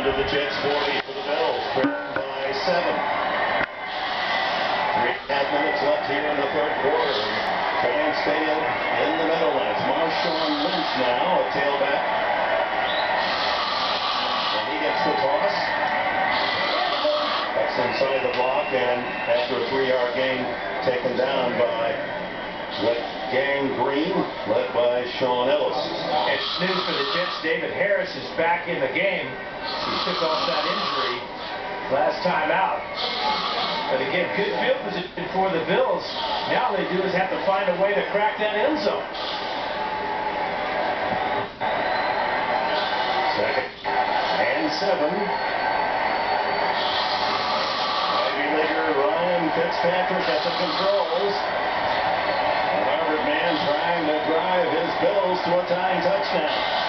to the Jets 40 for the Bills, trailing by 7. 3.5 minutes left here in the third quarter. Fans staying in the Meadowlands. Marshawn Lynch now, a tailback. And he gets the toss. That's inside the block, and after a 3-yard gain, taken down by the Gang Green, led by Sean Ellis. It's news for the Jets. David Harris is back in the game. He took off that injury last time out. But again, good field position for the Bills. Now all they do is have to find a way to crack that end zone. Second and 7. Ivy Leaguer Ryan Fitzpatrick at the controls. An Harvard man trying to drive his Bills to a tying touchdown.